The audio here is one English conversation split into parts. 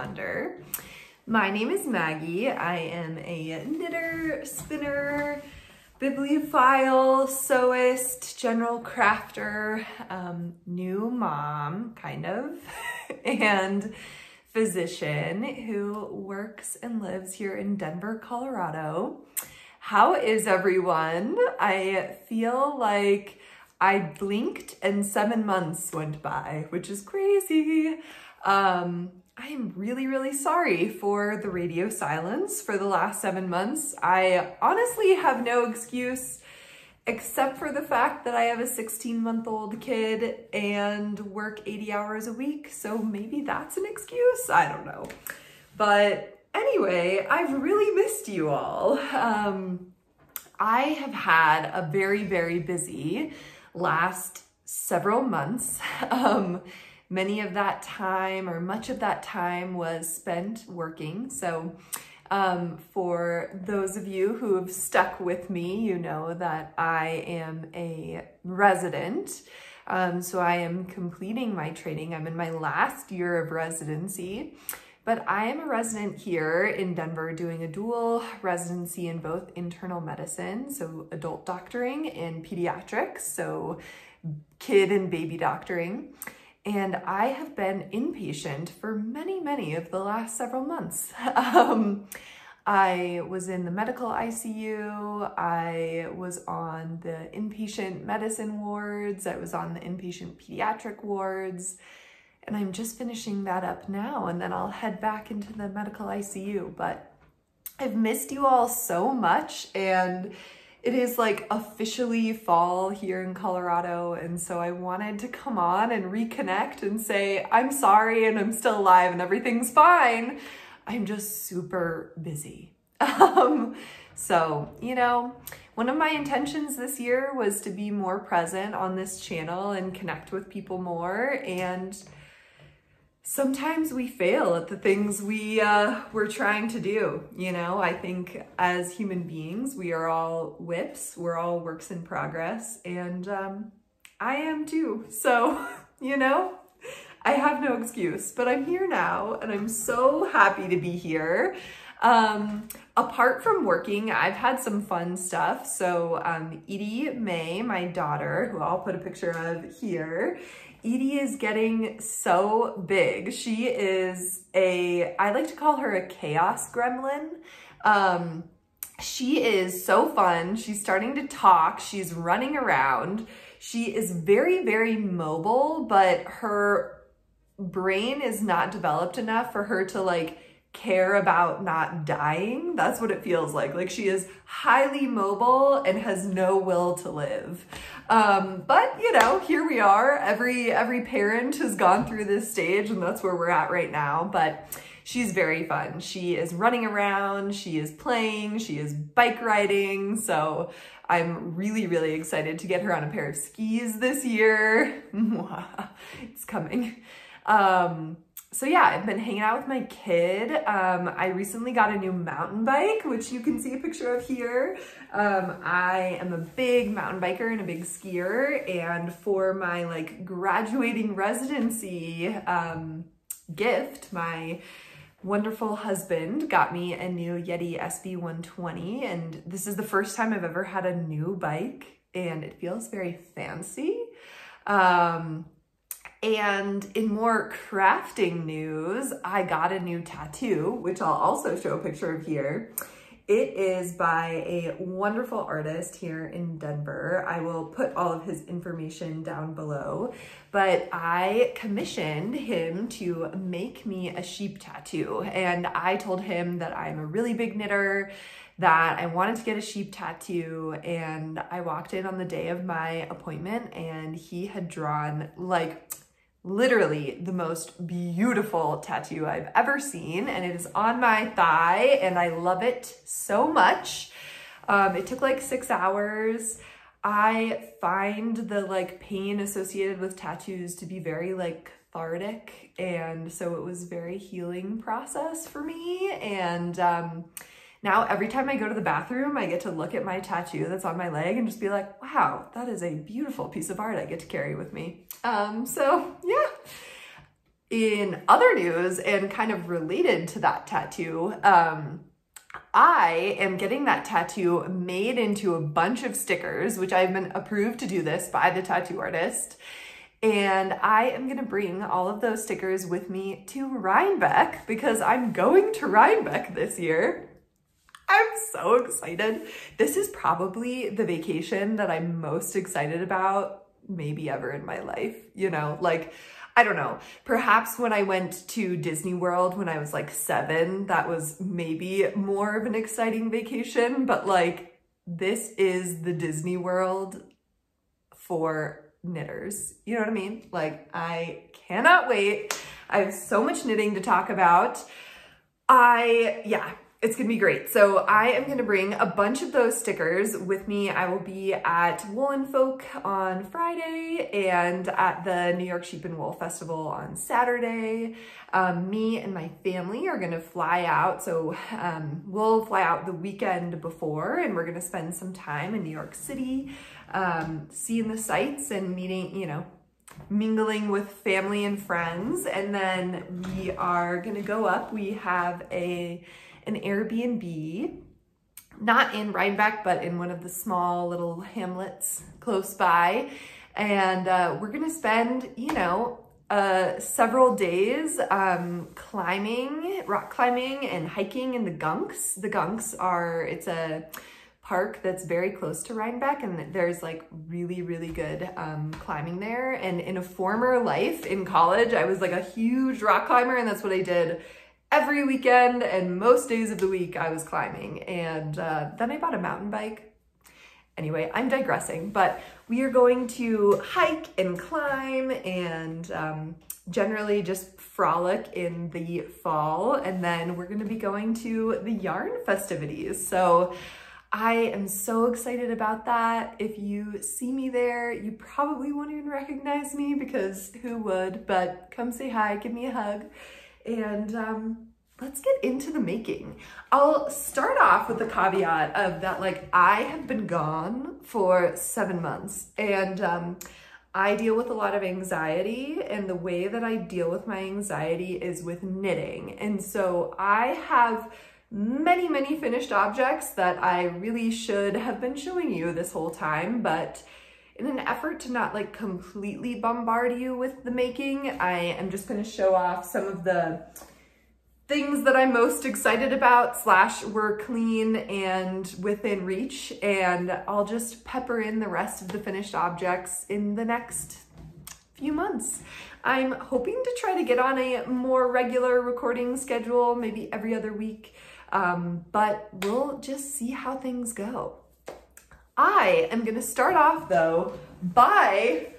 Wonder. My name is Maggie. I am a knitter, spinner, bibliophile, sewist, general crafter, new mom, kind of, and physician who works and lives here in Denver, Colorado. How is everyone? I feel like I blinked and 7 months went by, which is crazy. I am really sorry for the radio silence for the last 7 months. I honestly have no excuse except for the fact that I have a 16-month-old kid and work 80 hours a week. So maybe that's an excuse, I don't know. But anyway, I've really missed you all. I have had a very busy last several months. Many of that time, or much of that time, was spent working. So for those of you who have stuck with me, you know that I am a resident. So I am completing my training. I'm in my last year of residency, but I am a resident here in Denver doing a dual residency in both internal medicine, so adult doctoring, and pediatrics, so kid and baby doctoring. And I have been inpatient for many of the last several months. I was in the medical ICU, I was on the inpatient medicine wards, I was on the inpatient pediatric wards, and I'm just finishing that up now, and then I'll head back into the medical ICU. But I've missed you all so much, and it is like officially fall here in Colorado, and so I wanted to come on and reconnect and say, I'm sorry and I'm still alive and everything's fine. I'm just super busy. So, you know, one of my intentions this year was to be more present on this channel and connect with people more, and sometimes we fail at the things we're trying to do. You know, I think as human beings, we are all whips, we're all works in progress, and I am too. So, you know, I have no excuse, but I'm here now and I'm so happy to be here. Apart from working, I've had some fun stuff. So Edie May, my daughter, who I'll put a picture of here, Edie is getting so big. She is I like to call her a chaos gremlin. She is so fun. She's starting to talk. She's running around. She is very mobile, but her brain is not developed enough for her to like care about not dying. That's what it feels like. Like she is highly mobile and has no will to live. But you know, here we are. Every parent has gone through this stage, and that's where we're at right now. But she's very fun. She is running around, she is playing, she is bike riding. So I'm really excited to get her on a pair of skis this year. It's coming. So yeah, I've been hanging out with my kid. I recently got a new mountain bike, which you can see a picture of here. I am a big mountain biker and a big skier, and for my like graduating residency gift, my wonderful husband got me a new Yeti SB120, and this is the first time I've ever had a new bike, and it feels very fancy. And in more crafting news, I got a new tattoo, which I'll also show a picture of here. It is by a wonderful artist here in Denver. I will put all of his information down below, but I commissioned him to make me a sheep tattoo. And I told him that I'm a really big knitter, that I wanted to get a sheep tattoo, and I walked in on the day of my appointment and he had drawn like literally the most beautiful tattoo I've ever seen, and it is on my thigh and I love it so much. It took like 6 hours. I find the like pain associated with tattoos to be very like cathartic, and so it was a very healing process for me. And now every time I go to the bathroom, I get to look at my tattoo that's on my leg and just be like, wow, that is a beautiful piece of art I get to carry with me. So yeah, In other news and kind of related to that tattoo, I am getting that tattoo made into a bunch of stickers, which I've been approved to do this by the tattoo artist. And I am gonna bring all of those stickers with me to Rhinebeck because I'm going to Rhinebeck this year. I'm so excited. This is probably the vacation that I'm most excited about maybe ever in my life, you know, like, I don't know, perhaps when I went to Disney World when I was like 7, that was maybe more of an exciting vacation, but like, this is the Disney World for knitters. You know what I mean? Like, I cannot wait. I have so much knitting to talk about. Yeah, it's gonna be great. So I am gonna bring a bunch of those stickers with me. I will be at Woolen Folk on Friday and at the New York Sheep and Wool Festival on Saturday. Me and my family are gonna fly out. So we'll fly out the weekend before and we're gonna spend some time in New York City, seeing the sights and meeting, you know, mingling with family and friends. And then we are gonna go up. We have an Airbnb, not in Rhinebeck, but in one of the small little hamlets close by. And we're gonna spend, you know, several days climbing, rock climbing and hiking in the Gunks. The Gunks it's a park that's very close to Rhinebeck, and there's like really, really good climbing there. And in a former life in college, I was like a huge rock climber, and that's what I did every weekend, and most days of the week I was climbing. And then I bought a mountain bike. Anyway, I'm digressing, but we are going to hike and climb and generally just frolic in the fall. And then we're gonna be going to the yarn festivities. So I am so excited about that. If you see me there, you probably won't even recognize me because who would, but come say hi, give me a hug. And let's get into the making. I'll start off with the caveat of that, like, I have been gone for 7 months and I deal with a lot of anxiety, and the way that I deal with my anxiety is with knitting. And so I have many, many finished objects that I really should have been showing you this whole time, but in an effort to not like completely bombard you with the making, I am just gonna show off some of the things that I'm most excited about / were clean and within reach, and I'll just pepper in the rest of the finished objects in the next few months. I'm hoping to try to get on a more regular recording schedule, maybe every other week, but we'll just see how things go. I am gonna start off though by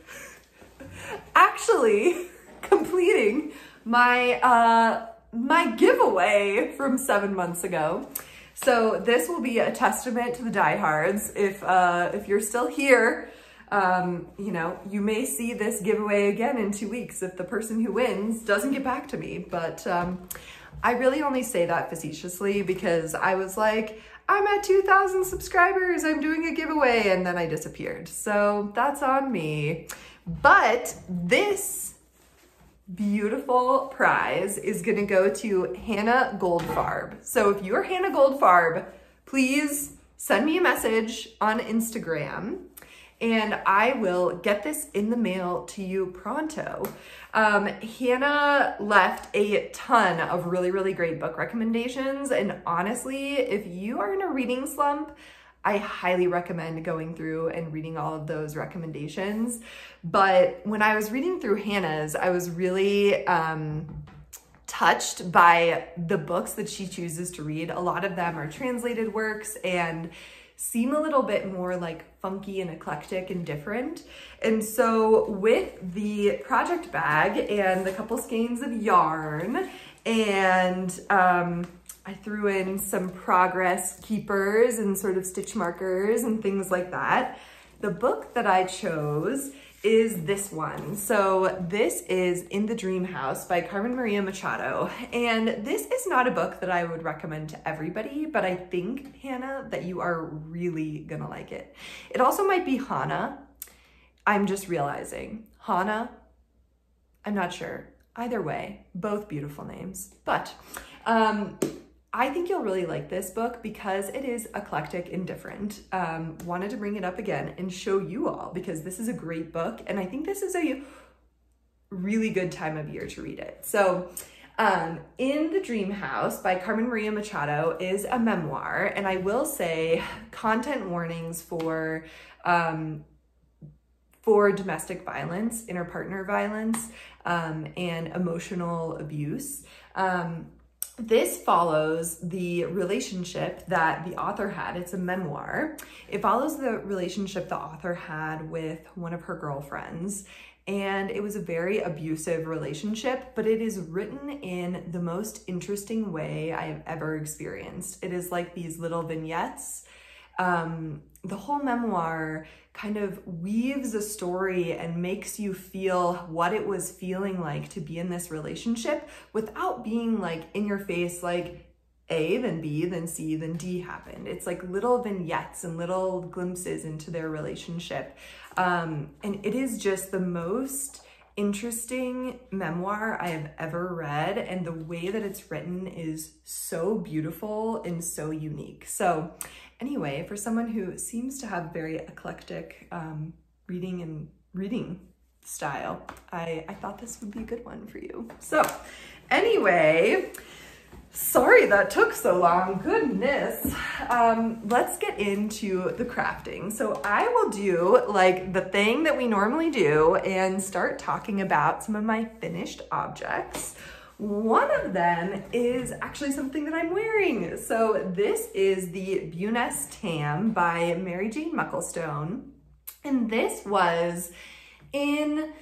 actually completing my my giveaway from 7 months ago. So this will be a testament to the diehards. If you're still here, you know, you may see this giveaway again in 2 weeks if the person who wins doesn't get back to me. But I really only say that facetiously because I was like, I'm at 2,000 subscribers, I'm doing a giveaway, and then I disappeared. So that's on me. But this beautiful prize is gonna go to Hannah Goldfarb. So if you're Hannah Goldfarb, please send me a message on Instagram and I will get this in the mail to you pronto. Hannah left a ton of really, really great book recommendations. And honestly, if you are in a reading slump, I highly recommend going through and reading all of those recommendations. But when I was reading through Hannah's, I was really touched by the books that she chooses to read. A lot of them are translated works and seem a little bit more like funky and eclectic and different. And so with the project bag and the couple skeins of yarn and I threw in some progress keepers and sort of stitch markers and things like that. The book that I chose is this one. So this is In the Dream House by Carmen Maria Machado. And this is not a book that I would recommend to everybody, but I think, Hannah, that you are really gonna like it. It also might be Hannah. I'm just realizing. Hannah? I'm not sure. Either way, both beautiful names. But I think you'll really like this book because it is eclectic and different. Wanted to bring it up again and show you all because this is a great book, and I think this is a really good time of year to read it. So In the Dream House by Carmen Maria Machado is a memoir, and I will say content warnings for domestic violence, interpartner violence, and emotional abuse. This follows the relationship that the author had. It's a memoir. It follows the relationship the author had with one of her girlfriends. And it was a very abusive relationship, but it is written in the most interesting way I have ever experienced. It is like these little vignettes. The whole memoir kind of weaves a story and makes you feel what it was feeling like to be in this relationship without being like in your face, like A, then B, then C, then D happened. It's like little vignettes and little glimpses into their relationship. And it is just the most interesting memoir I have ever read, and the way that it's written is so beautiful and so unique. So anyway, for someone who seems to have very eclectic reading style, I thought this would be a good one for you. So anyway, sorry that took so long, goodness. Let's get into the crafting. So I will do like the thing that we normally do and start talking about some of my finished objects. One of them is actually something that I'm wearing. So this is the Buness Tam by Mary Jane Mucklestone. And this was in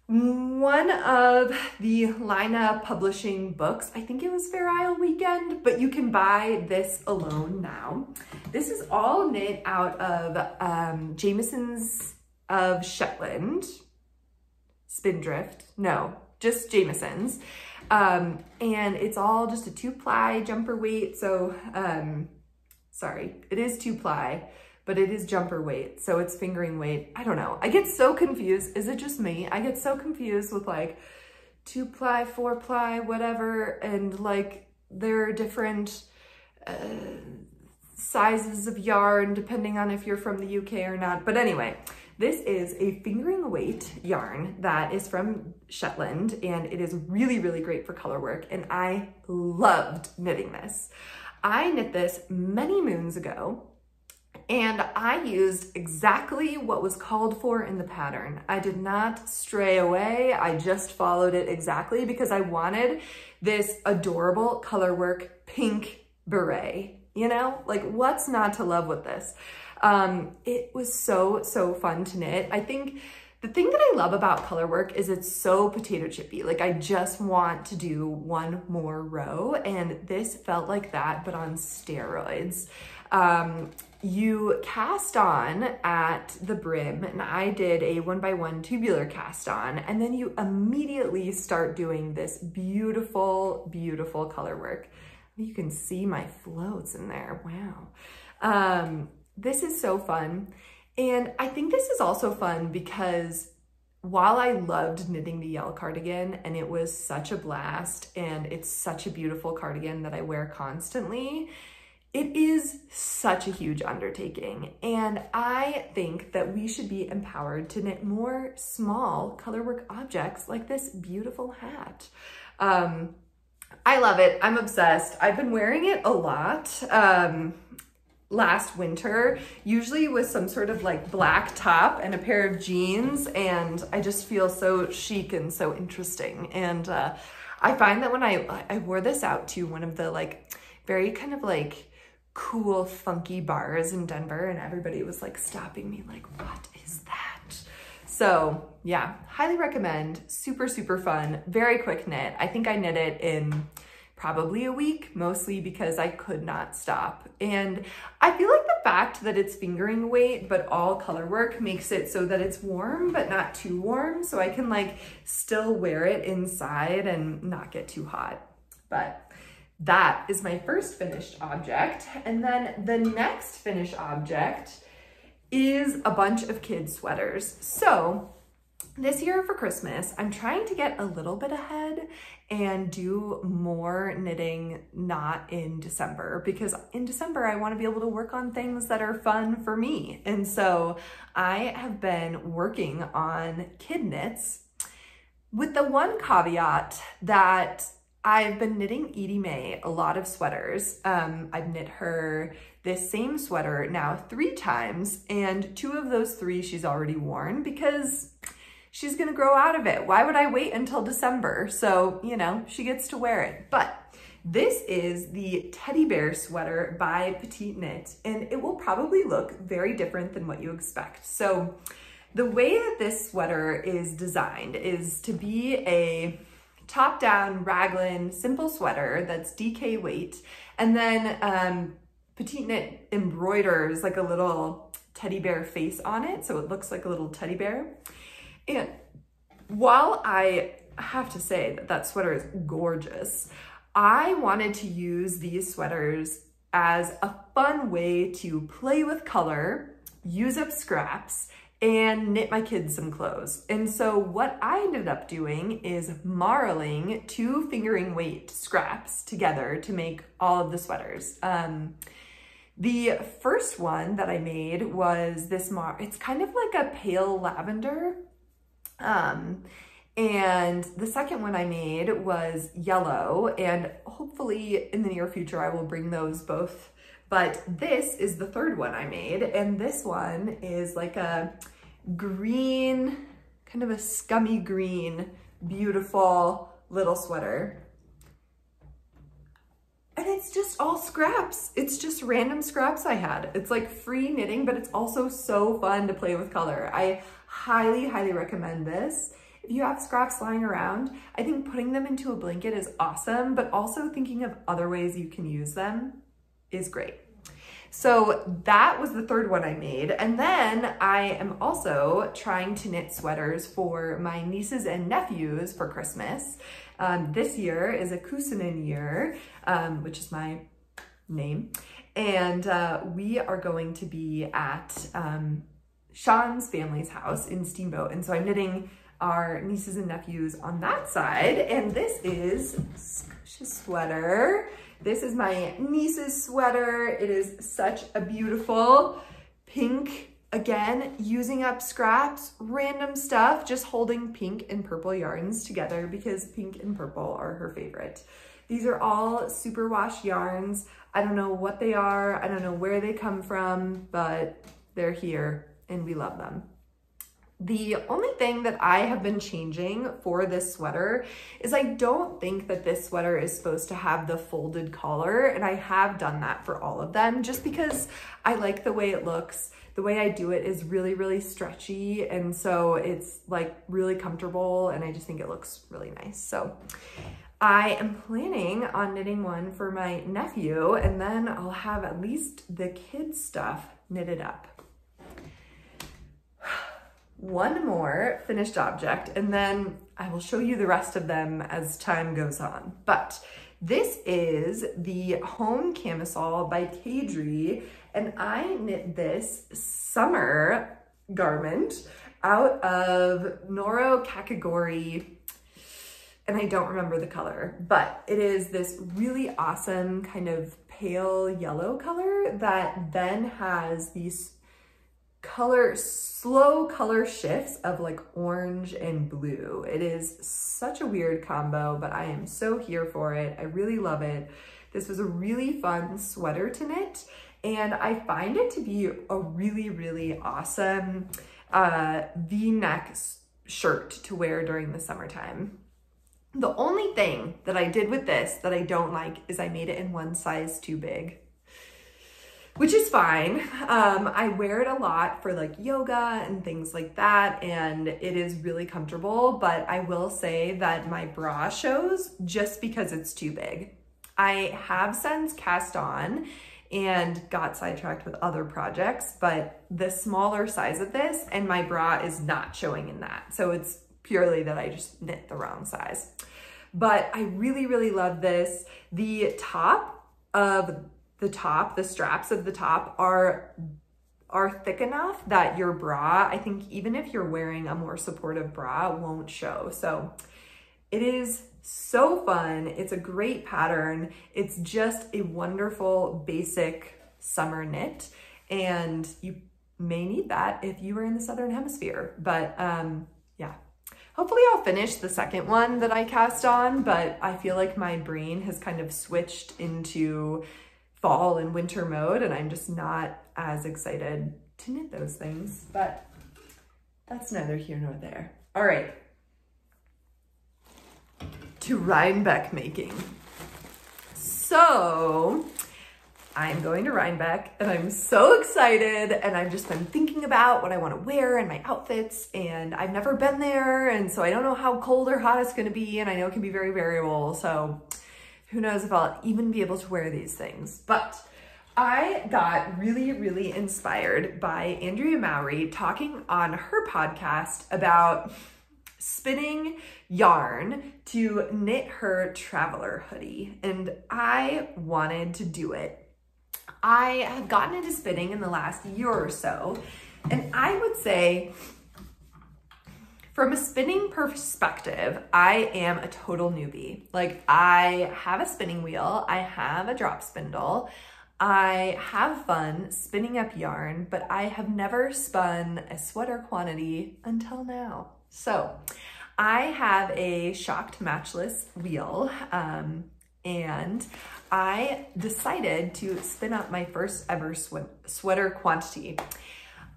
one of the Lina Publishing books. I think it was Fair Isle Weekend, but you can buy this alone now. This is all knit out of Jamieson's of Shetland. Spindrift, no, just Jamieson's. And it's all just a 2-ply jumper weight. So, sorry, it is 2-ply, but it is jumper weight. So it's fingering weight. I don't know. I get so confused. Is it just me? I get so confused with like 2-ply, 4-ply, whatever. And like there are different sizes of yarn depending on if you're from the UK or not. But anyway, this is a fingering weight yarn that is from Shetland, and it is really, really great for color work, and I loved knitting this. I knit this many moons ago, and I used exactly what was called for in the pattern. I did not stray away. I just followed it exactly because I wanted this adorable color work pink beret. You know, like what's not to love with this? It was so fun to knit. I think the thing that I love about color work is it's so potato chippy. Like I just want to do one more row, and this felt like that, but on steroids. You cast on at the brim, and I did a 1x1 tubular cast on, and then you immediately start doing this beautiful, beautiful color work. You can see my floats in there, wow. This is so fun. And I think this is also fun because while I loved knitting the Yell cardigan and it was such a blast and it's such a beautiful cardigan that I wear constantly, it is such a huge undertaking. And I think that we should be empowered to knit more small colorwork objects like this beautiful hat. I love it. I'm obsessed. I've been wearing it a lot. Last winter, usually with some sort of like black top and a pair of jeans, and I just feel so chic and so interesting. And I find that when I wore this out to one of the like very kind of like cool funky bars in Denver, and everybody was like stopping me like, what is that? So yeah, highly recommend. Super fun, very quick knit. I think I knit it in probably a week, mostly because I could not stop. And I feel like the fact that it's fingering weight, but all color work makes it so that it's warm, but not too warm. So I can like still wear it inside and not get too hot. But that is my first finished object. And then the next finished object is a bunch of kids' sweaters. So this year for Christmas, I'm trying to get a little bit ahead and do more knitting not in December, because in December I want to be able to work on things that are fun for me. And so I have been working on kid knits with the one caveat that I've been knitting Edie Mae a lot of sweaters. I've knit her this same sweater now 3 times, and 2 of those 3 she's already worn because she's gonna grow out of it. Why would I wait until December? So, you know, she gets to wear it. But this is the teddy bear sweater by Petite Knit, and it will probably look very different than what you expect. So the way that this sweater is designed is to be a top-down raglan simple sweater that's DK weight, and then Petite Knit embroiders like a little teddy bear face on it, so it looks like a little teddy bear. And while I have to say that that sweater is gorgeous, I wanted to use these sweaters as a fun way to play with color, use up scraps, and knit my kids some clothes. And so what I ended up doing is marling 2 fingering weight scraps together to make all of the sweaters. The first one that I made was this it's kind of like a pale lavender. And the second one I made was yellow, and hopefully in the near future I will bring those both. But this is the third one I made, and this one is like a green, kind of a scummy green, beautiful little sweater. And it's just all scraps. It's just random scraps I had. It's like free knitting, but it's also so fun to play with color. I highly, highly recommend this. If you have scraps lying around, I think putting them into a blanket is awesome, but also thinking of other ways you can use them is great. So that was the third one I made. And then I am also trying to knit sweaters for my nieces and nephews for Christmas. This year is a Kusanen year, which is my name. And we are going to be at Sean's family's house in Steamboat. And so I'm knitting our nieces and nephews on that side. And this is Scotia's sweater. This is my niece's sweater. It is such a beautiful pink, again, using up scraps, random stuff, just holding pink and purple yarns together because pink and purple are her favorite. These are all superwash yarns. I don't know what they are. I don't know where they come from, but they're here and we love them. The only thing that I have been changing for this sweater is I don't think that this sweater is supposed to have the folded collar, and I have done that for all of them just because I like the way it looks. The way I do it is really, really stretchy, and so it's like really comfortable, and I just think it looks really nice. So I am planning on knitting one for my nephew, and then I'll have at least the kids' stuff knitted up. One more finished object, and then I will show you the rest of them as time goes on. But this is the Home Camisole by Kadri, and I knit this summer garment out of Noro Kakagori, and I don't remember the color, but it is this really awesome kind of pale yellow color that then has these slow color shifts of like orange and blue. It is such a weird combo, but I am so here for it. I really love it. This was a really fun sweater to knit, and I find it to be a really, really awesome V-neck shirt to wear during the summertime. The only thing that I did with this that I don't like is I made it in one size too big, which is fine. I wear it a lot for like yoga and things like that, and it is really comfortable, but I will say that my bra shows just because it's too big. I have since cast on and got sidetracked with other projects, but the smaller size of this and my bra is not showing in that. So it's purely that I just knit the wrong size. But I really, really love this. The straps of the top are are thick enough that your bra, I think even if you're wearing a more supportive bra, won't show. So it is so fun. It's a great pattern. It's just a wonderful basic summer knit, and you may need that if you are in the Southern Hemisphere. But yeah, hopefully I'll finish the second one that I cast on, but I feel like my brain has kind of switched into fall and winter mode, and I'm just not as excited to knit those things, but that's neither here nor there. All right, to Rhinebeck making. So I'm going to Rhinebeck and I'm so excited, and I've just been thinking about what I want to wear and my outfits, and I've never been there, and so I don't know how cold or hot it's going to be, and I know it can be very variable, so who knows if I'll even be able to wear these things. But I got really inspired by Andrea Mowry talking on her podcast about spinning yarn to knit her traveler hoodie, and I wanted to do it. I have gotten into spinning in the last year or so, and I would say from a spinning perspective, I am a total newbie. Like, I have a spinning wheel, I have a drop spindle, I have fun spinning up yarn, but I have never spun a sweater quantity until now. So I have a Shocked Matchless wheel, and I decided to spin up my first ever sweater quantity.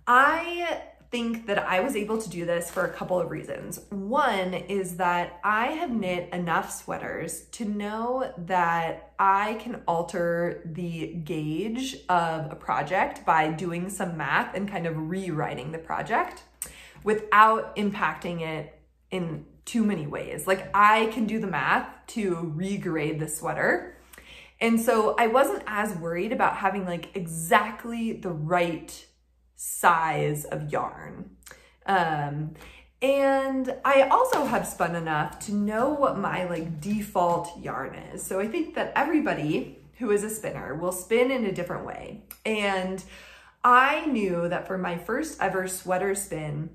I think that I was able to do this for a couple of reasons. One is that I have knit enough sweaters to know that I can alter the gauge of a project by doing some math and kind of rewriting the project without impacting it in too many ways. Like, I can do the math to regrade the sweater. And so I wasn't as worried about having like exactly the right size of yarn. And I also have spun enough to know what my like default yarn is. So I think that everybody who is a spinner will spin in a different way. And I knew that for my first ever sweater spin,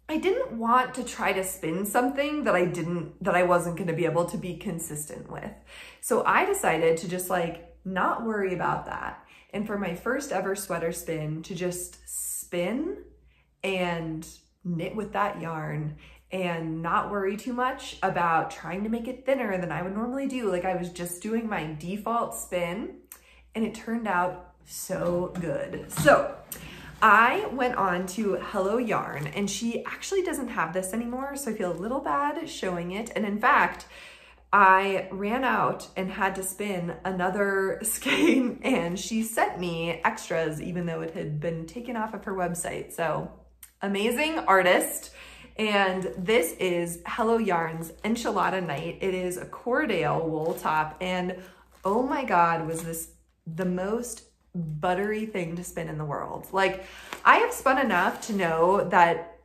I didn't want to try to spin something that I wasn't going to be able to be consistent with. So I decided to just like not worry about that. And for my first ever sweater spin, to just spin and knit with that yarn and not worry too much about trying to make it thinner than I would normally do. Like, I was just doing my default spin, and it turned out so good. So I went on to Hello Yarn, and she actually doesn't have this anymore, so I feel a little bad showing it. And in fact, I ran out and had to spin another skein, and she sent me extras even though it had been taken off of her website. So amazing artist. And this is Hello Yarn's Enchilada Night. It is a Cordale wool top, and oh my God, was this the most buttery thing to spin in the world. Like, I have spun enough to know that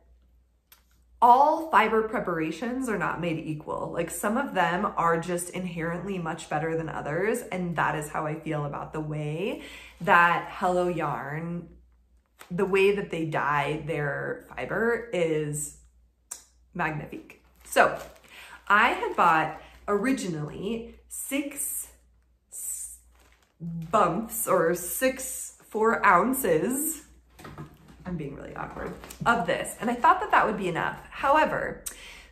all fiber preparations are not made equal. Like, some of them are just inherently much better than others, and that is how I feel about the way that Hello Yarn, the way that they dye their fiber is magnifique. So I had bought originally 6 bumps or 4 ounces, I'm being really awkward, of this. And I thought that that would be enough. However,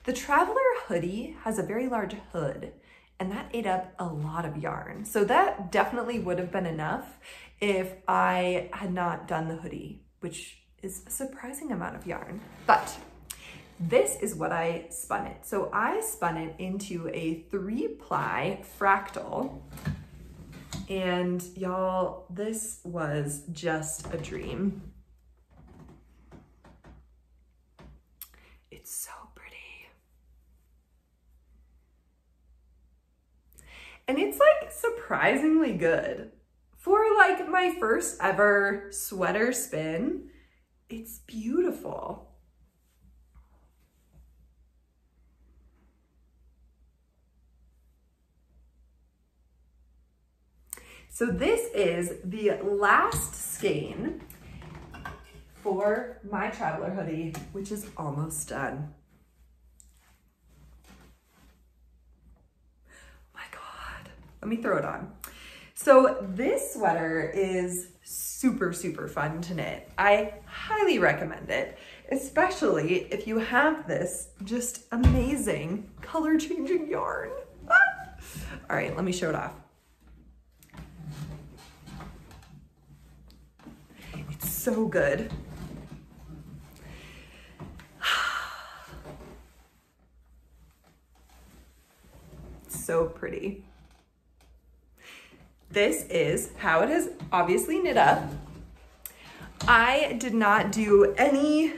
the Traveler hoodie has a very large hood, and that ate up a lot of yarn. So that definitely would have been enough if I had not done the hoodie, which is a surprising amount of yarn. But this is what I spun it. So I spun it into a 3-ply fractal. And y'all, this was just a dream. It's so pretty. And it's like surprisingly good. For like my first ever sweater spin, it's beautiful. So this is the last skein, for my traveler hoodie, which is almost done. Oh my God, let me throw it on. So this sweater is super, super fun to knit. I highly recommend it, especially if you have this just amazing color changing yarn. Ah! All right, let me show it off. It's so good. So pretty. This is how it is obviously knit up. I did not do any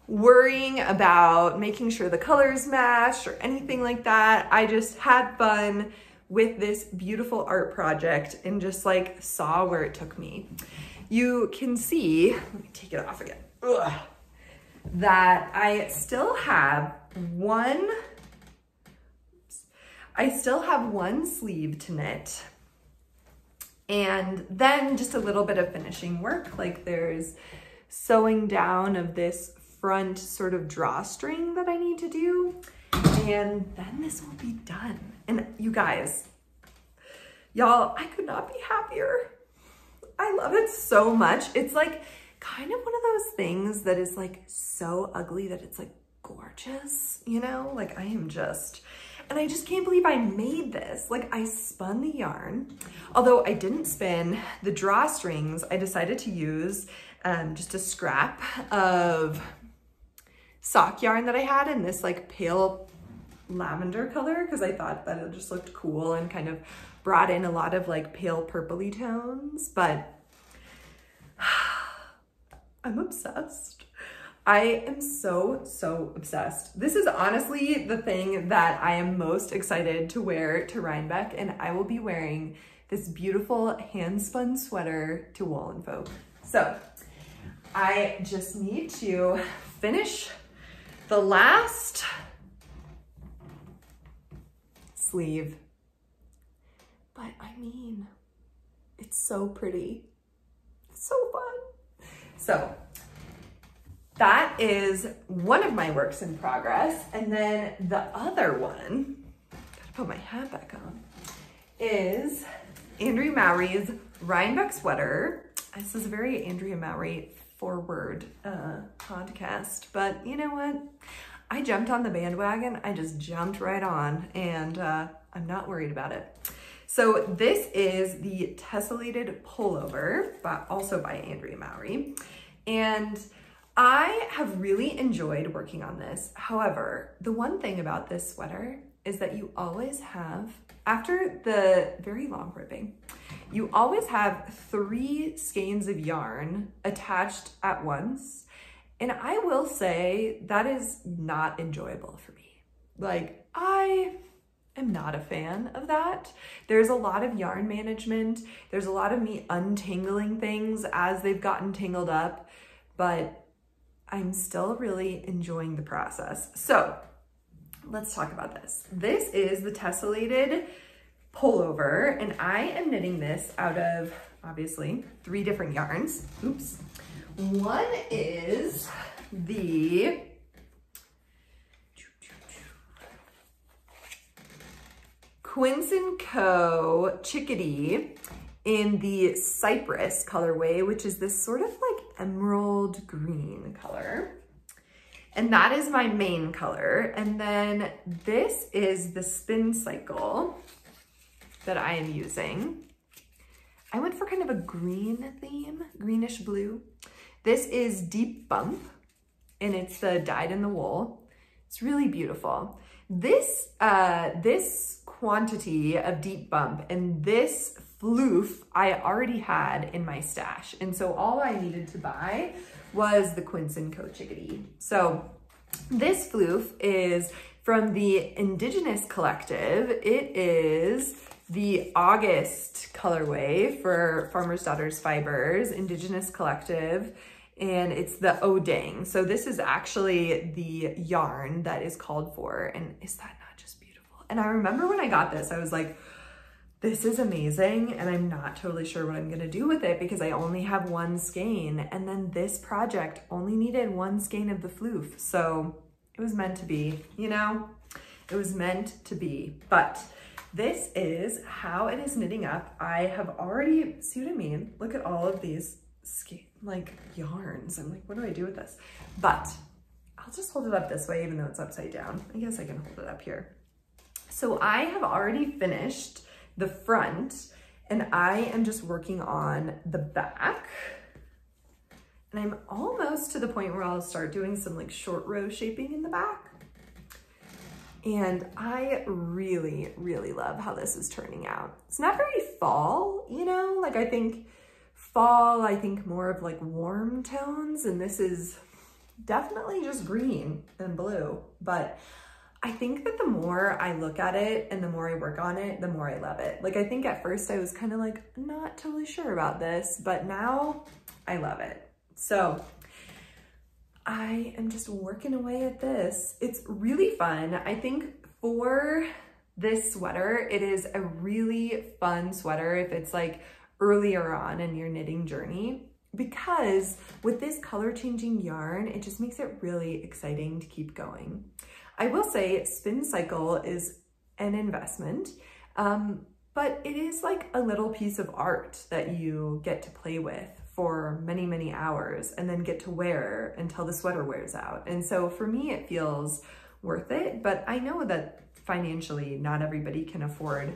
worrying about making sure the colors matched or anything like that. I just had fun with this beautiful art project and just like saw where it took me. You can see, let me take it off again, that I still have one sleeve to knit, and then just a little bit of finishing work. Like there's sewing down of this front sort of drawstring that I need to do, and then this will be done. And you guys, y'all, I could not be happier. I love it so much. It's like kind of one of those things that is like so ugly that it's like gorgeous, you know? Like I just can't believe I made this. Like I spun the yarn. Although I didn't spin the drawstrings, I decided to use just a scrap of sock yarn that I had in this like pale lavender color, because I thought that it just looked cool and kind of brought in a lot of like pale purpley tones, but I'm obsessed. I am so, so obsessed. This is honestly the thing that I am most excited to wear to Rhinebeck, and I will be wearing this beautiful hand-spun sweater to Wool & Folk. So I just need to finish the last sleeve. But I mean, it's so pretty. It's so fun. So that is one of my works in progress. And then the other one, gotta put my hat back on, is Andrea Mowry's Rhinebeck sweater. This is a very Andrea Mowry forward podcast, but you know what? I jumped on the bandwagon. I just jumped right on, and I'm not worried about it. So this is the tessellated pullover, but also by Andrea Mowry. And I have really enjoyed working on this. However, the one thing about this sweater is that you always have, after the very long ribbing, you always have 3 skeins of yarn attached at once. And I will say that is not enjoyable for me. Like, I am not a fan of that. There's a lot of yarn management. There's a lot of me untangling things as they've gotten tangled up, but I'm still really enjoying the process. So let's talk about this. This is the tessellated pullover, and I am knitting this out of, obviously, 3 different yarns. Oops. One is the Quince & Co. Chickadee in the Cypress colorway, which is this sort of like emerald green color. And that is my main color. And then this is the Spin Cycle that I am using. I went for kind of a green theme, greenish blue. This is Deep Bump, and it's the dyed in the wool. It's really beautiful. This quantity of Deep Bump and this floof I already had in my stash. And so all I needed to buy was the Quince & Co. Chickadee. So this floof is from the Indigenous Collective. It is the August colorway for Farmer's Daughters Fibers, Indigenous Collective, and it's the Odang. So this is actually the yarn that is called for, and is that not just beautiful? And I remember when I got this, I was like, this is amazing, and I'm not totally sure what I'm gonna do with it because I only have one skein, and then this project only needed one skein of the floof. So it was meant to be, you know? It was meant to be. But this is how it is knitting up. I have already, see what I mean? Look at all of these like yarns. I'm like, what do I do with this? But I'll just hold it up this way even though it's upside down. I guess I can hold it up here. So I have already finished the front and I am just working on the back. And I'm almost to the point where I'll start doing some like short row shaping in the back. And I really, really love how this is turning out. It's not very fall, you know, like I think fall, I think more of like warm tones, and this is definitely just green and blue. But I think that the more I look at it and the more I work on it, the more I love it. Like I think at first I was kind of like, not totally sure about this, but now I love it. So I am just working away at this. It's really fun. I think for this sweater, it is a really fun sweater if it's like earlier on in your knitting journey, because with this color changing yarn, it just makes it really exciting to keep going. I will say Spin Cycle is an investment, but it is like a little piece of art that you get to play with for many, many hours and then get to wear until the sweater wears out. And so for me, it feels worth it, but I know that financially not everybody can afford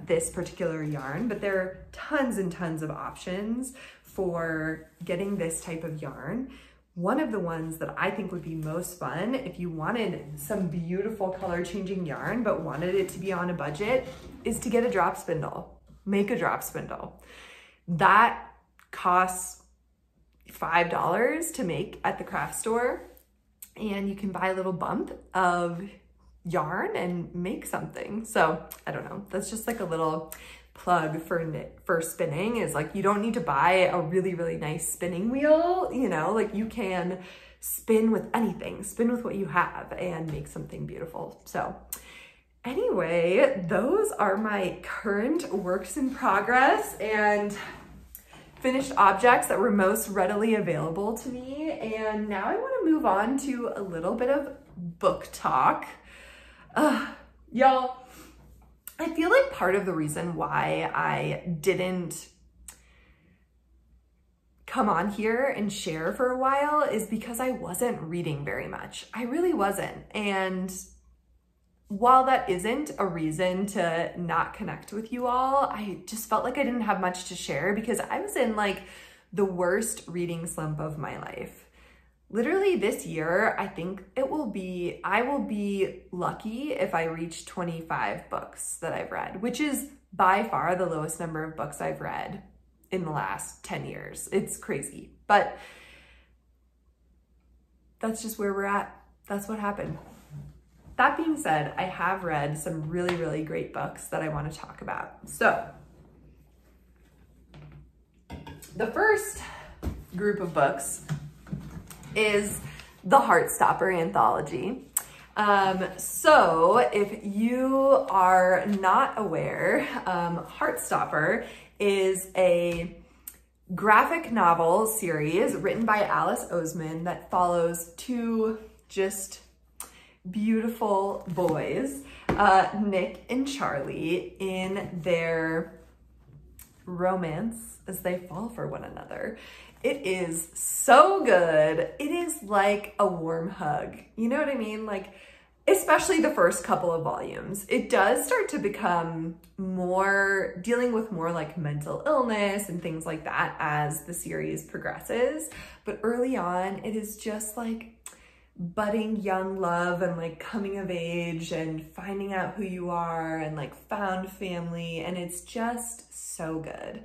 this particular yarn, but there are tons and tons of options for getting this type of yarn. One of the ones that I think would be most fun if you wanted some beautiful color changing yarn but wanted it to be on a budget is to get a drop spindle. Make a drop spindle. That costs $5 to make at the craft store, and you can buy a little bump of yarn and make something. So I don't know, that's just like a little plug for spinning, is like you don't need to buy a really, really nice spinning wheel, you know, like you can spin with anything, spin with what you have and make something beautiful. So anyway, those are my current works in progress and finished objects that were most readily available to me. And now I want to move on to a little bit of book talk. Y'all, I feel like part of the reason why I didn't come on here and share for a while is because I wasn't reading very much. I really wasn't. And while that isn't a reason to not connect with you all, I just felt like I didn't have much to share because I was in like the worst reading slump of my life. Literally this year, I think I will be lucky if I reach 25 books that I've read, which is by far the lowest number of books I've read in the last 10 years. It's crazy, but that's just where we're at. That's what happened. That being said, I have read some really, really great books that I want to talk about. So the first group of books is the Heartstopper anthology. So if you are not aware, Heartstopper is a graphic novel series written by Alice Oseman that follows two just beautiful boys, Nick and Charlie, in their romance as they fall for one another. It is so good. It is like a warm hug. You know what I mean? Like, especially the first couple of volumes. It does start to become more, dealing with more like mental illness and things like that as the series progresses. But early on, it is just like budding young love and like coming of age and finding out who you are and like found family. And it's just so good.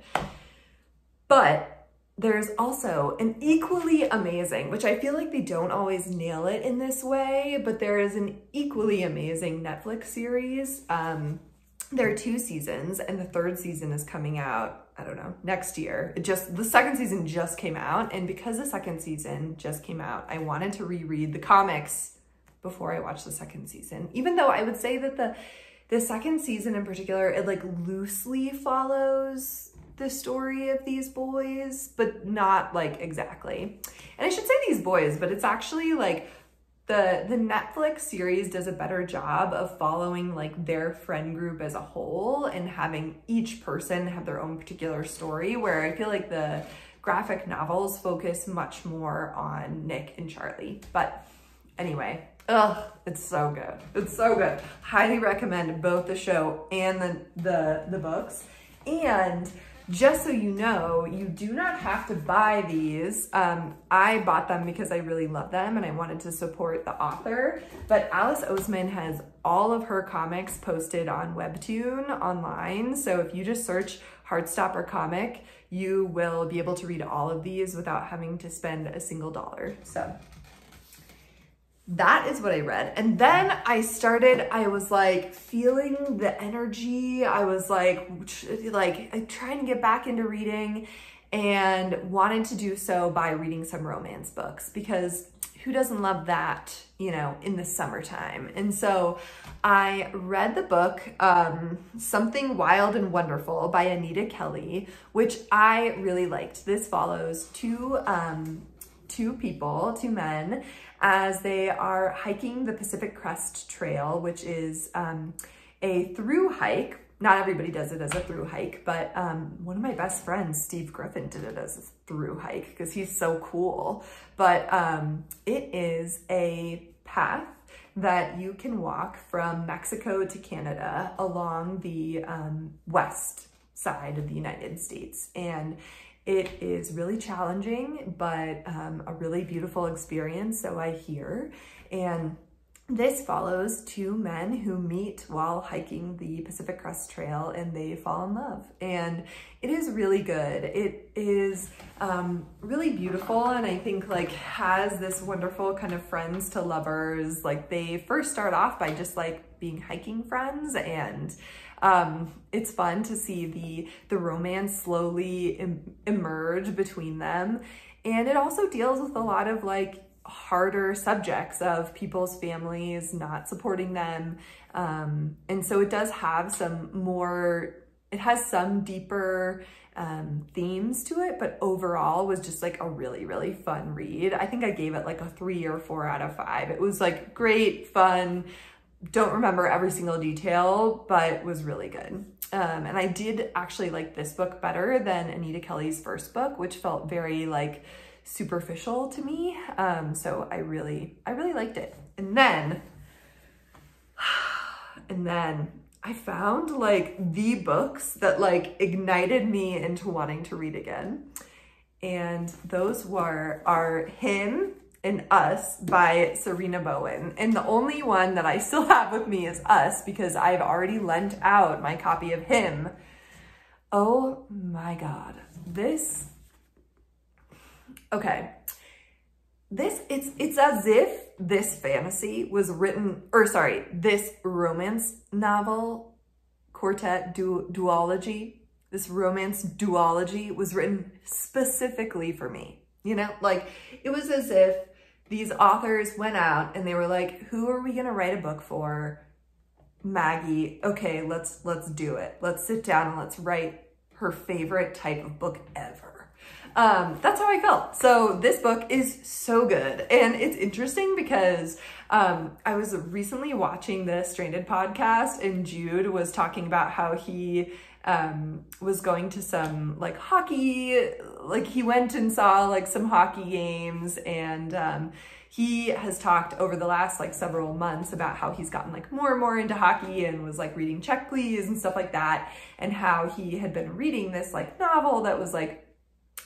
But there's also an equally amazing, which I feel like they don't always nail it in this way, but there is an equally amazing Netflix series. There are 2 seasons and the 3rd season is coming out, I don't know, next year. The 2nd season just came out, and because the 2nd season just came out, I wanted to reread the comics before I watched the 2nd season. Even though I would say that the the second season in particular, it like loosely follows the story of these boys, but not like exactly. And I should say these boys, but it's actually like the Netflix series does a better job of following like their friend group as a whole and having each person have their own particular story, where I feel like the graphic novels focus much more on Nick and Charlie. But anyway, it's so good. It's so good. Highly recommend both the show and the books. And just so you know, you do not have to buy these. I bought them because I really love them and I wanted to support the author. But Alice Oseman has all of her comics posted on Webtoon online. So if you just search Heartstopper comic, you will be able to read all of these without having to spend a single dollar. So that is what I read. And then I was like feeling the energy. I was like trying to get back into reading and wanted to do so by reading some romance books, because who doesn't love that, you know, in the summertime? And so I read the book, Something Wild and Wonderful by Anita Kelly, which I really liked. This follows two men, as they are hiking the Pacific Crest Trail, which is a through hike. Not everybody does it as a through hike, but one of my best friends, Steve Griffin, did it as a through hike because he's so cool. But it is a path that you can walk from Mexico to Canada along the west side of the United States. And it is really challenging, but a really beautiful experience, so I hear. And this follows two men who meet while hiking the Pacific Crest Trail, and they fall in love. And it is really good. It is really beautiful, and I think like has this wonderful kind of friends to lovers. Like they first start off by just like being hiking friends, and it's fun to see the romance slowly emerge between them. And it also deals with a lot of like harder subjects of people's families not supporting them. And so it does have it has some deeper themes to it, but overall was just like a really, really fun read. I think I gave it like a 3 or 4 out of 5. It was like great, fun. Don't remember every single detail, but was really good. And I did actually like this book better than Anita Kelly's first book, which felt very like superficial to me. So I really liked it. And then I found like the books that like ignited me into wanting to read again. And those are Him and Us by Sarina Bowen. And the only one that I still have with me is Us, because I've already lent out my copy of Him. Oh my God. It's as if this fantasy was written, this romance novel duology, this romance duology was written specifically for me. You know, like it was as if these authors went out and they were like, who are we gonna write a book for? Maggie. Okay, let's do it. Let's sit down and let's write her favorite type of book ever. That's how I felt. So this book is so good. And it's interesting because I was recently watching the Stranded podcast, and Jude was talking about how he was going to some like hockey, like he went and saw like some hockey games, and he has talked over the last like several months about how he's gotten like more and more into hockey and was like reading Check Please and stuff like that, and how he had been reading this like novel that was like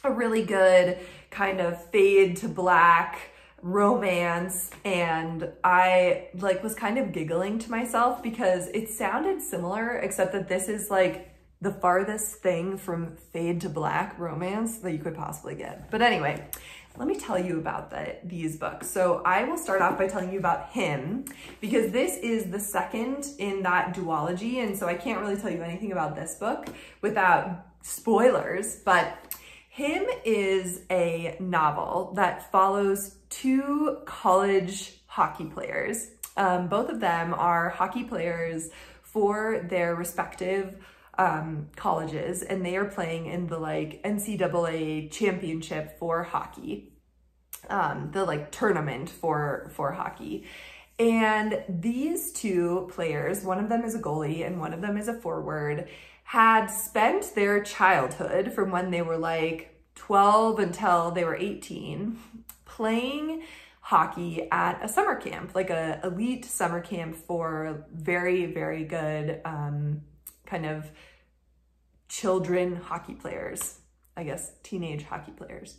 a really good kind of fade to black romance. And I like was kind of giggling to myself because it sounded similar, except that this is like the farthest thing from fade to black romance that you could possibly get. But anyway, let me tell you about these books. So I will start off by telling you about Him, because this is the second in that duology, and so I can't really tell you anything about this book without spoilers. But Him is a novel that follows two college hockey players. Both of them are hockey players for their respective colleges, and they are playing in the like NCAA championship for hockey, the like tournament for hockey. And these two players, one of them is a goalie and one of them is a forward, had spent their childhood from when they were like 12 until they were 18 playing hockey at a summer camp, like a elite summer camp for very, very good kind of children hockey players, I guess teenage hockey players.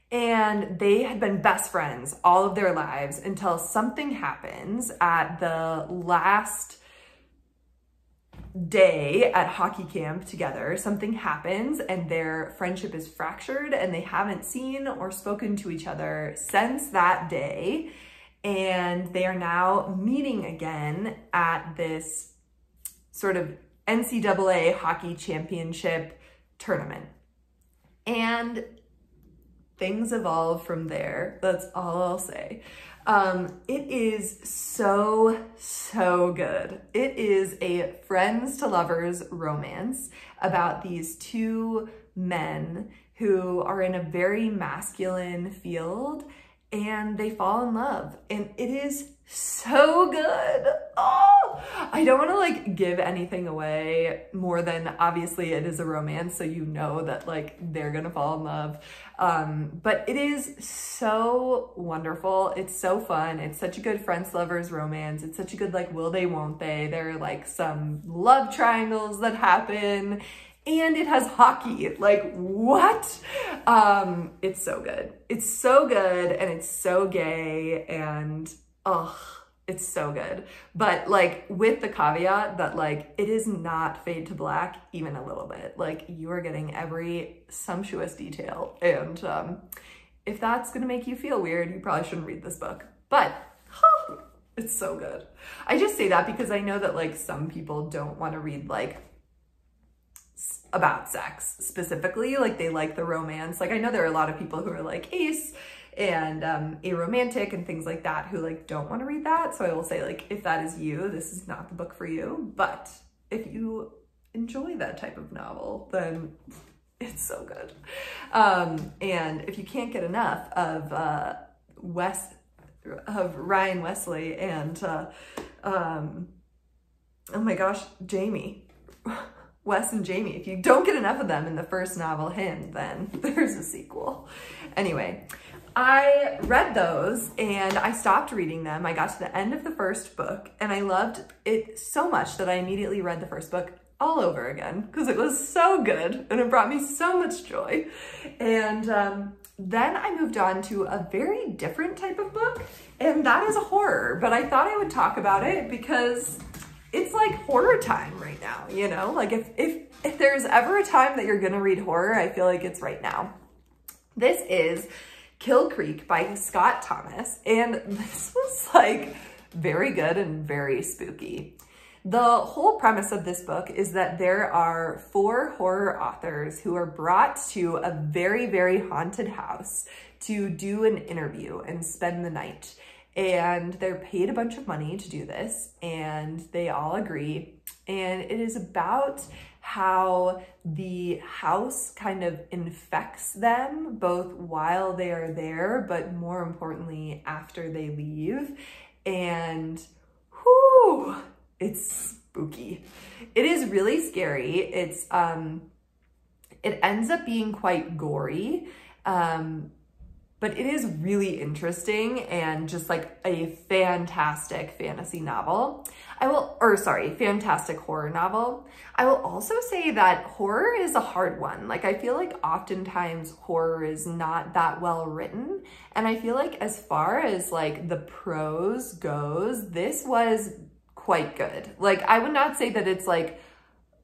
And they had been best friends all of their lives until something happens at the last day at hockey camp together. Something happens and their friendship is fractured and they haven't seen or spoken to each other since that day. And they are now meeting again at this sort of NCAA hockey championship tournament. And things evolve from there. That's all I'll say. It is so, so good. It is a friends to lovers romance about these two men who are in a very masculine field and they fall in love, and it is so good. Oh, I don't want to like give anything away more than obviously it is a romance, so you know that like they're gonna fall in love. But it is so wonderful. It's so fun. It's such a good friends lovers romance. It's such a good like will they won't they. There are like some love triangles that happen. And it has hockey. Like, what? It's so good. It's so good and it's so gay and it's so good. But like with the caveat that like it is not Fade to Black even a little bit. Like you are getting every sumptuous detail. And if that's gonna make you feel weird, you probably shouldn't read this book. But it's so good. I just say that because I know that like some people don't want to read like about sex specifically, like they like the romance. Like I know there are a lot of people who are like ace and aromantic and things like that who like don't want to read that. So I will say like if that is you, this is not the book for you. But if you enjoy that type of novel, then it's so good. And if you can't get enough of Ryan Wesley and oh my gosh, Jamie. Wes and Jamie. If you don't get enough of them in the first novel, him, then there's a sequel. Anyway, I read those and I stopped reading them. I got to the end of the first book and I loved it so much that I immediately read the first book all over again because it was so good and it brought me so much joy. And then I moved on to a very different type of book, and that is a horror. But I thought I would talk about it because it's like horror time right now, you know? Like if there's ever a time that you're gonna read horror, I feel like it's right now. This is Kill Creek by Scott Thomas, and this was like very good and very spooky. The whole premise of this book is that there are 4 horror authors who are brought to a very, very haunted house to do an interview and spend the night. And they're paid a bunch of money to do this, and they all agree. And it is about how the house kind of infects them, both while they are there, but more importantly, after they leave. And whoo, it's spooky. It is really scary. It's, it ends up being quite gory. But it is really interesting and just like a fantastic fantasy novel. Fantastic horror novel. I will also say that horror is a hard one. Like I feel like oftentimes horror is not that well written. And I feel like as far as like the prose goes, this was quite good. Like I would not say that it's like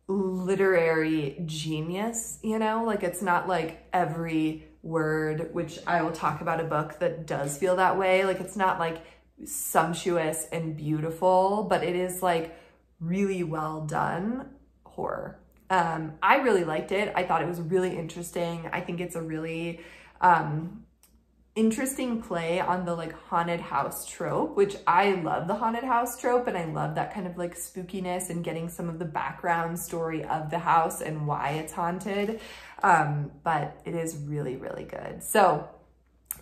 literary genius, you know, like it's not like every word, which I will talk about a book that does feel that way. Like it's not like sumptuous and beautiful, but it is like really well done horror. I really liked it. I thought it was really interesting. I think it's a really interesting play on the like haunted house trope, which I love the haunted house trope, and I love that kind of like spookiness and getting some of the background story of the house and why it's haunted. But it is really, really good. So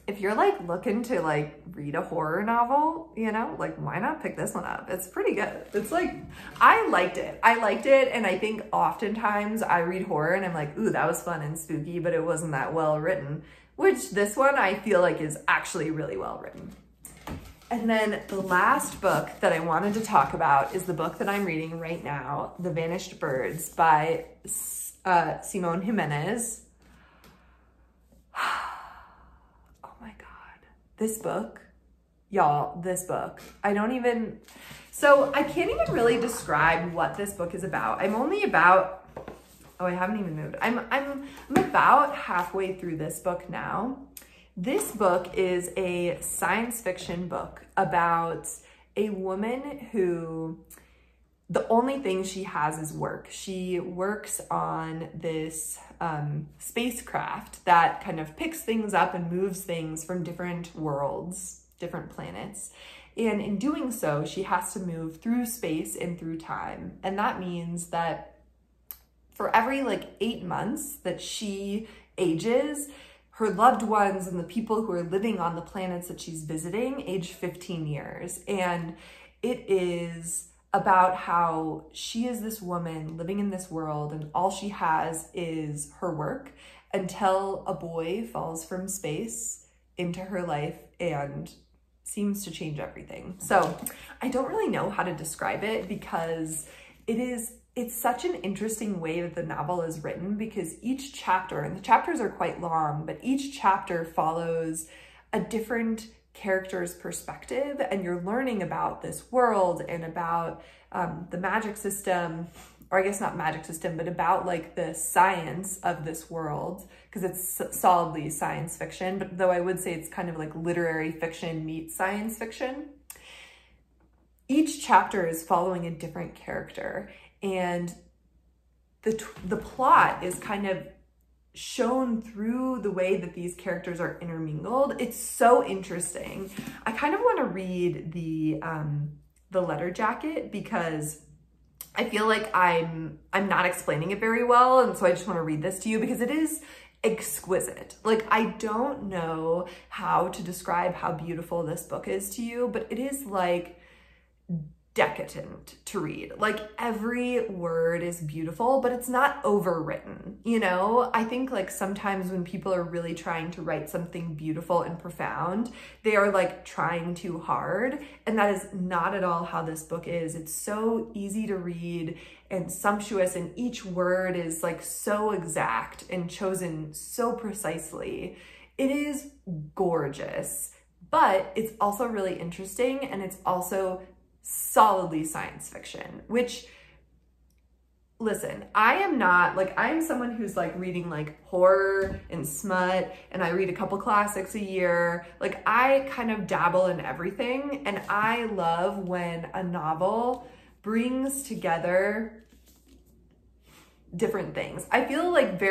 if you're like looking to like read a horror novel, you know, like why not pick this one up? It's pretty good. It's like, I liked it. And I think oftentimes I read horror and I'm like, ooh, that was fun and spooky, but it wasn't that well written, which this one I feel like is actually really well written. And then the last book that I wanted to talk about is the book that I'm reading right now, The Vanished Birds by Simone Jimenez. This book, y'all, so I can't even really describe what this book is about. I'm only about, I haven't even moved. I'm about halfway through this book now. This book is a science fiction book about a woman who, the only thing she has is work. She works on this spacecraft that kind of picks things up and moves things from different worlds, different planets. And in doing so, she has to move through space and through time. And that means that for every like 8 months that she ages, her loved ones and the people who are living on the planets that she's visiting age 15 years. And it is about how she is this woman living in this world and all she has is her work until a boy falls from space into her life and seems to change everything. So I don't really know how to describe it because it's such an interesting way that the novel is written, because each chapter, and the chapters are quite long, but each chapter follows a different character's perspective, and you're learning about this world and about the magic system, or I guess not magic system, but about like the science of this world, because it's solidly science fiction, but though I would say it's kind of like literary fiction meets science fiction. Each chapter is following a different character, and the plot is kind of shown through the way that these characters are intermingled. It's so interesting. I kind of want to read the letter jacket because I feel like I'm not explaining it very well, and so I just want to read this to you because it is exquisite. Like, I don't know how to describe how beautiful this book is to you, but it is like decadent to read. Like, every word is beautiful, but it's not overwritten, you know? I think like sometimes when people are really trying to write something beautiful and profound, they are like trying too hard, and that is not at all how this book is. It's so easy to read and sumptuous, and each word is like so exact and chosen so precisely. It is gorgeous, but it's also really interesting, and it's also solidly science fiction, which, listen, I am someone who's like reading like horror and smut, and I read a couple classics a year. Like, I kind of dabble in everything, and I love when a novel brings together different things. I feel like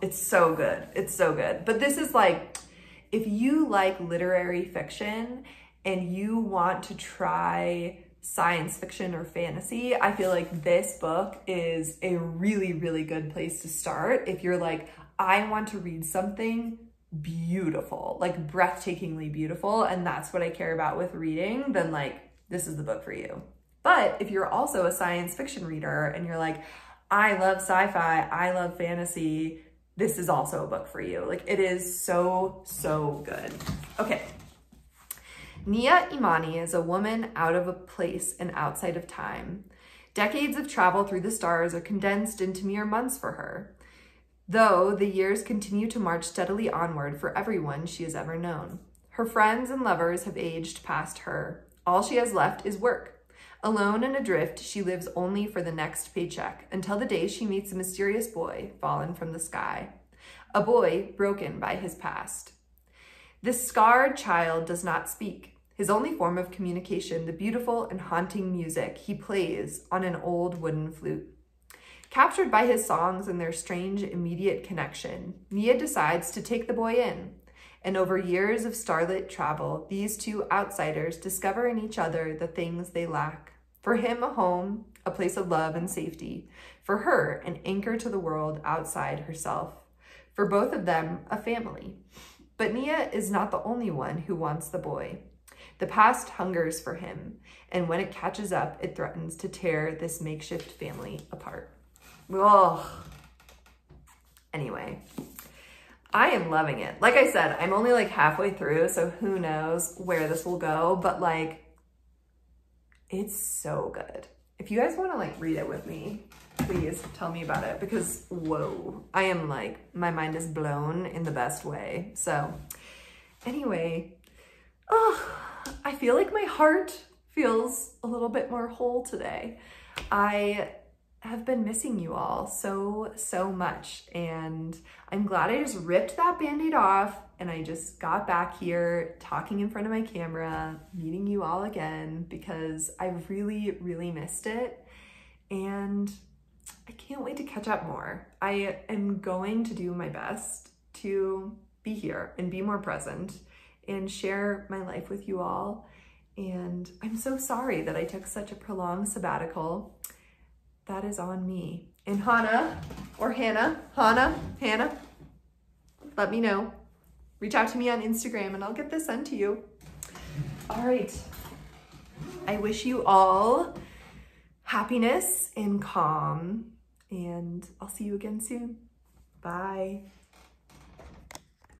it's so good. It's so good. But this is like, if you like literary fiction and you want to try science fiction or fantasy, I feel like this book is a really, really good place to start. If you're like, I want to read something beautiful, like breathtakingly beautiful, and that's what I care about with reading, then like, this is the book for you. But if you're also a science fiction reader and you're like, I love sci-fi, I love fantasy, this is also a book for you. Like, it is so, so good. Okay. Nia Imani is a woman out of a place and outside of time. Decades of travel through the stars are condensed into mere months for her, though the years continue to march steadily onward for everyone she has ever known. Her friends and lovers have aged past her. All she has left is work. Alone and adrift, she lives only for the next paycheck, until the day she meets a mysterious boy fallen from the sky. A boy broken by his past. This scarred child does not speak. His only form of communication, the beautiful and haunting music he plays on an old wooden flute. Captured by his songs and their strange, immediate connection, Nia decides to take the boy in. And over years of starlit travel, these two outsiders discover in each other the things they lack. For him, a home, a place of love and safety. For her, an anchor to the world outside herself. For both of them, a family. But Nia is not the only one who wants the boy. The past hungers for him, and when it catches up, it threatens to tear this makeshift family apart. Ugh. Anyway, I am loving it. Like I said, I'm only like halfway through, so who knows where this will go, but like, it's so good. If you guys want to like read it with me, please tell me about it, because whoa, I am like, my mind is blown in the best way. So anyway, I feel like my heart feels a little bit more whole today. I have been missing you all so much, and I'm glad I just ripped that Band-Aid off and I just got back here talking in front of my camera, meeting you all again, because I really missed it, and I can't wait to catch up more. I am going to do my best to be here and be more present and share my life with you all. And I'm so sorry that I took such a prolonged sabbatical. That is on me. And Hannah, let me know. Reach out to me on Instagram and I'll get this sent to you. All right. I wish you all happiness and calm, and I'll see you again soon. Bye.